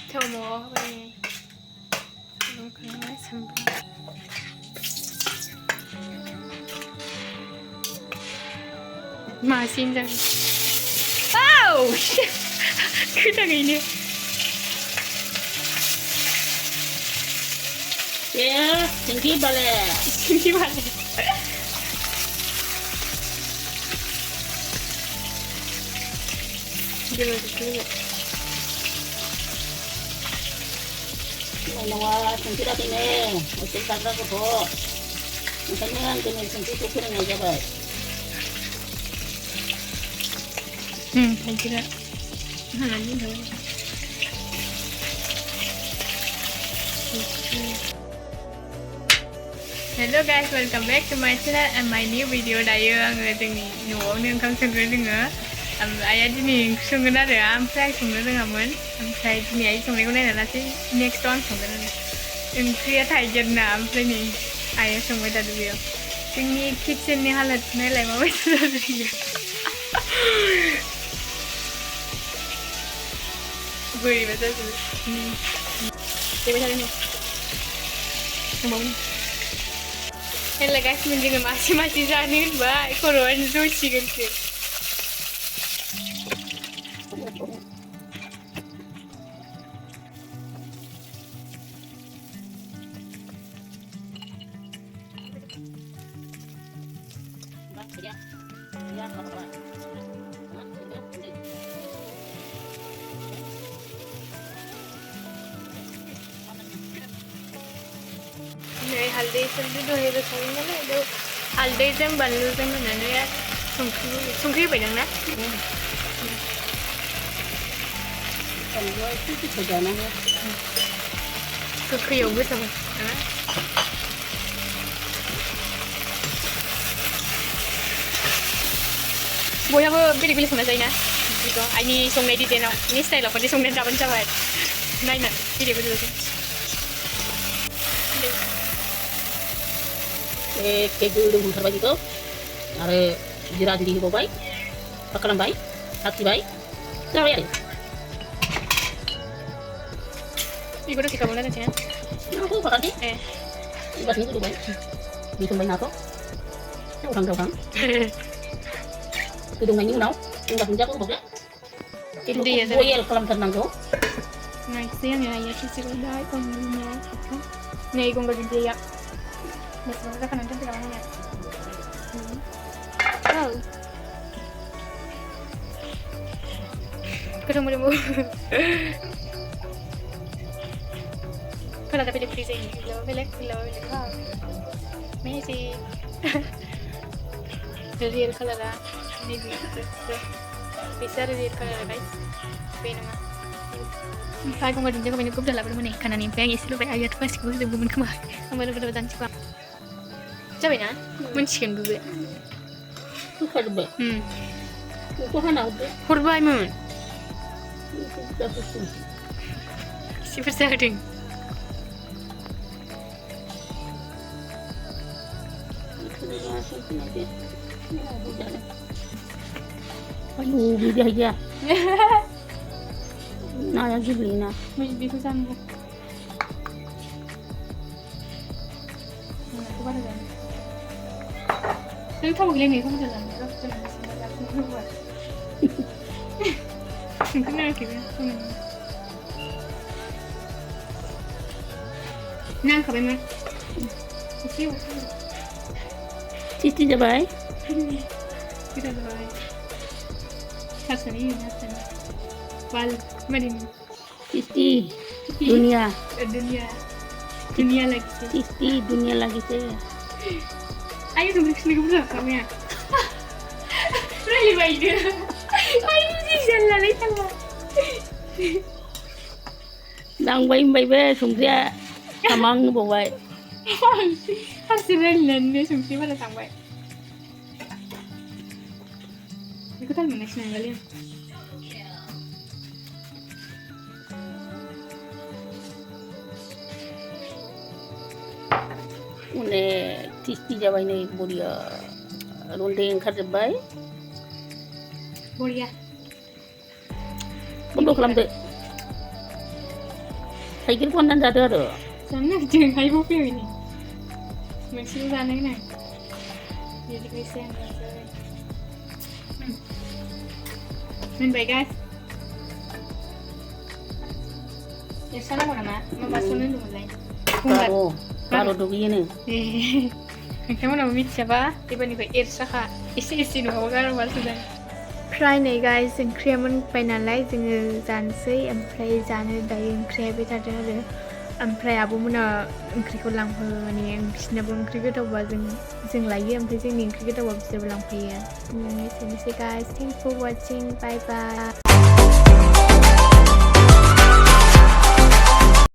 Tomo होबाय सामब्राम मासिन जागोन गोथाङैनो सिंखि बाले नङा संफेराखैनो एसे जाग्रा गथ' ओंखायनो आं दिनै संख्रिखौ फोरोंनाय जाबाय थाइगिरा हानानै दोनबाय Hello guys, welcome back to my channel and my new video. दायो आङो जोंनि न'आवनो ओंखाम संनो रोङो आइया दिनै ओंख्रि संगोन आरो ओमफ्राय आं संनो रोङामोन ओमफ्राय दिनै आइ संनायखौ नायना लासै नेक्स्टआव आं संगोन आरो ओंख्रिया थाइगिर ना ओमफ्राय नै आइया संबाय थादों बेयाव जोंनि किटचेननि हालोद नायलाय माबायदि जादों बोरैबा जाजोबो देबाय थादों संबावनो Hello guys, जोङो मासे जानो होनबाय खर'आनो जसिगोनसो हालदै संख्रि दहायबो संदों नालाय बेयाव हालदैजों बानलुजों होनानै संख्रि होबाय नोंना गोखैयाव गोथाव बयहाबो बेलेग बेलेग संना जायोना ओंख्रिखौ आइनि संनाय डिजाइनाव नि स्टाइलाव खनसे संनानै जाबानो जाबाय नायना बेलेग बेलेग केक गोदौ होथारबाय बेखौ आरो जिरा दिरि होबावबाय मा खालामबाय साखिबाय जाबाय आरो बेखौ दसे खालामना दोनसै नाखौ होफाखासै होबासो गोदौबाय होसनबाय नाखौ जावखां गोदौनायनि उनाव गंगार दुन्दियाखौ होबावदो बेदरखौ बयल खालामथारनांगौ नायसै आङो आइया खेसेखौ दाय नै गंगार दुन्दिया Masih bisa kan nanti namanya. Wow. Ketemu. Kalau ada pilih freeze ini, pilih. Messi. Real color lah. Ini bisa real color guys. Benama. Saya kau nggak kau cukup dalam mana? Karena nih pengen isi lupa ayat pas gue udah bukan kemarin berdebat cukup. जाबाय ना मोनसिगोन बे होखाजोब्बाय बेखौ हाना हरदो हरबायमोन एसेफोर जादों aduh bidah aja नाया गिलिना बेखौ जानांगौ नों थाव गैलायनायखौ मोजां जानो संख्रि नाङाखैबो नांखाबायमोन एसे टेस्टि जाबाय गोथाव जाबाय हारसानि हारसानि बाल माने टेस्टि दुनिया lagi टेस्टि दुनिया लागिसे Ayo dong sini ke belakang kamu ya. Really baik dia. Ayo sih jalan lagi sama. Nangbai be sungsia tamang bawai. Hasilnya nih sungsi pada sampai. Ikut al mana sih nanggalnya? Une टेस्टि जाबाय नै बरिया रन्दै ओंखारजोब्बाय बरिया बन्द' खालामदो थाइगिरखौ हाननानै जादो आरो जानो नागिरदों हायबो फैबाय नै मोनसेल' जानो गोनां बिदिखौसो आं जाबाय मोनबाय गास एरसानांगौ नामा माबा संनो होनदोंमोनलाय बार' दुगैयोनो नोंथांमोनाबो मिथियाबा एबारनिफ्राय एरसाखा एसे नङाबा गारबासो जायो फ्राय नै गाइस ओंख्रिया मोनबाय नालाय जोङो जानोसै ओमफ्राय जानो दायो ओंख्रिया बे थादों आरो ओमफ्राय आब'मोना ओंख्रिखौ माने बिसिनाबो ओंख्रि गोथावबा जों लायो ओमफ्राय जोंनि ओंख्रि गोथावबा बिसोरबो लांफैयो एसेनोसै गाइस थेंक्स फर वाचिं बाय बाय